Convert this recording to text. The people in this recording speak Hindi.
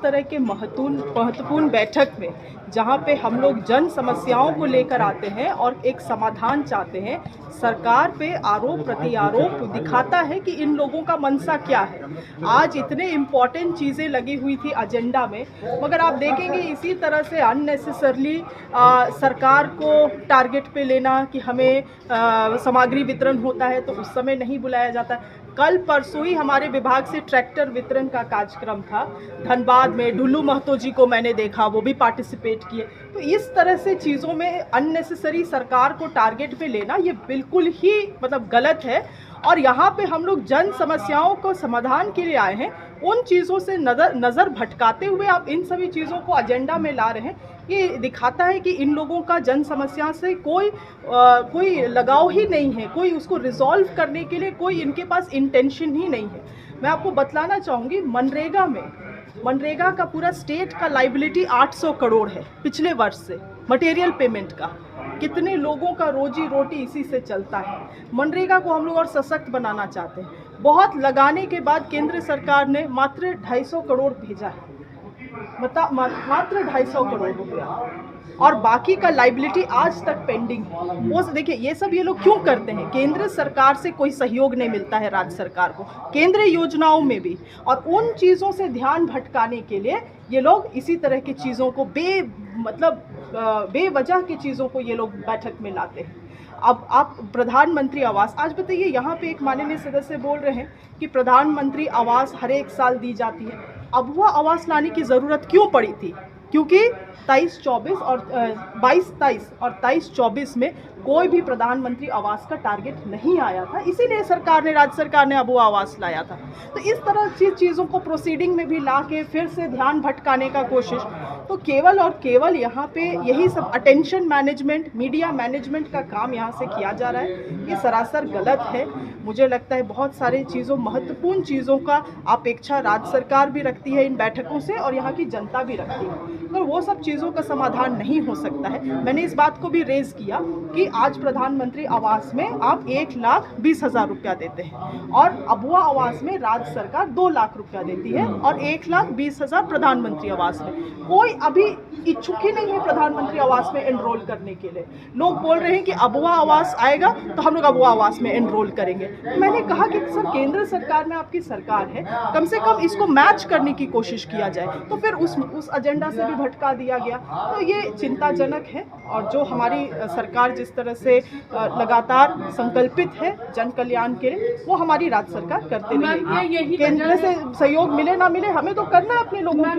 तरह के महत्वपूर्ण बैठक में जहाँ पे हम लोग जन समस्याओं को लेकर आते हैं और एक समाधान चाहते हैं, सरकार पे आरोप प्रत्यारोप दिखाता है कि इन लोगों का मनसा क्या है। आज इतने इम्पॉर्टेंट चीज़ें लगी हुई थी एजेंडा में, मगर आप देखेंगे इसी तरह से अननेसेसरली सरकार को टारगेट पे लेना कि हमें सामग्री वितरण होता है तो उस समय नहीं बुलाया जाता। कल परसों ही हमारे विभाग से ट्रैक्टर वितरण का कार्यक्रम था धनबाद में, ढुल्लू महतो जी को मैंने देखा, वो भी पार्टिसिपेट किए। तो इस तरह से चीज़ों में अननेसेसरी सरकार को टारगेट पे लेना ये बिल्कुल ही गलत है। और यहाँ पे हम लोग जन समस्याओं को समाधान के लिए आए हैं, उन चीज़ों से नज़र भटकाते हुए आप इन सभी चीज़ों को एजेंडा में ला रहे हैं। ये दिखाता है कि इन लोगों का जन समस्या से कोई लगाव ही नहीं है, कोई उसको रिजॉल्व करने के लिए कोई इनके पास इंटेंशन ही नहीं है। मैं आपको बतलाना चाहूँगी, मनरेगा का पूरा स्टेट का लाइबिलिटी 800 करोड़ है पिछले वर्ष से, मटेरियल पेमेंट का। कितने लोगों का रोजी रोटी इसी से चलता है। मनरेगा को हम लोग और सशक्त बनाना चाहते हैं। बहुत लगाने के बाद केंद्र सरकार ने मात्र 250 करोड़ भेजा है, मात्र 250 करोड़ रुपया, और बाकी का लाइबिलिटी आज तक पेंडिंग है। वो देखिए ये सब ये लोग क्यों करते हैं, केंद्र सरकार से कोई सहयोग नहीं मिलता है राज्य सरकार को, केंद्रीय योजनाओं में भी, और उन चीज़ों से ध्यान भटकाने के लिए ये लोग इसी तरह की चीज़ों को बेवजह की चीज़ों को ये लोग बैठक में लाते हैं। अब आप प्रधानमंत्री आवास, आज बताइए यहाँ पे एक माननीय सदस्य बोल रहे हैं कि प्रधानमंत्री आवास हर एक साल दी जाती है। अब वह आवास लाने की ज़रूरत क्यों पड़ी थी? क्योंकि 23-24 और 22-23 और 23-24 में कोई भी प्रधानमंत्री आवास का टारगेट नहीं आया था, इसीलिए राज्य सरकार ने अब वो आवास लाया था। तो इस तरह की चीज़ों को प्रोसीडिंग में भी ला के फिर से ध्यान भटकाने का कोशिश, तो केवल और केवल यहाँ पे यही सब अटेंशन मैनेजमेंट, मीडिया मैनेजमेंट का काम यहाँ से किया जा रहा है। ये सरासर गलत है। मुझे लगता है बहुत सारी चीज़ों, महत्वपूर्ण चीज़ों का अपेक्षा राज्य सरकार भी रखती है इन बैठकों से, और यहाँ की जनता भी रखती है, पर वो सब चीज़ों का समाधान नहीं हो सकता है। मैंने इस बात को भी रेज़ किया कि आज प्रधानमंत्री आवास में आप 1,20,000 रुपया देते हैं, और अबुआ आवास में राज्य सरकार 2 लाख रुपया देती है, और 1,20,000 प्रधानमंत्री आवास में। कोई अभी इच्छुक ही नहीं है प्रधानमंत्री आवास में एनरोल करने के लिए। लोग बोल रहे हैं कि अबुआ आवास आएगा तो हम लोग अबुआ आवास में एनरोल करेंगे। तो मैंने कहा कि सर, केंद्र सरकार में आपकी सरकार है, कम से कम इसको मैच करने की कोशिश किया जाए। तो फिर उस एजेंडा से भी भटका दिया गया। तो ये चिंताजनक है, और जो हमारी सरकार जिस तरह से लगातार संकल्पित है जन कल्याण के लिए, वो हमारी राज्य सरकार करते रहेगी। केंद्र से सहयोग मिले ना मिले, हमें तो करना है अपने लोगों के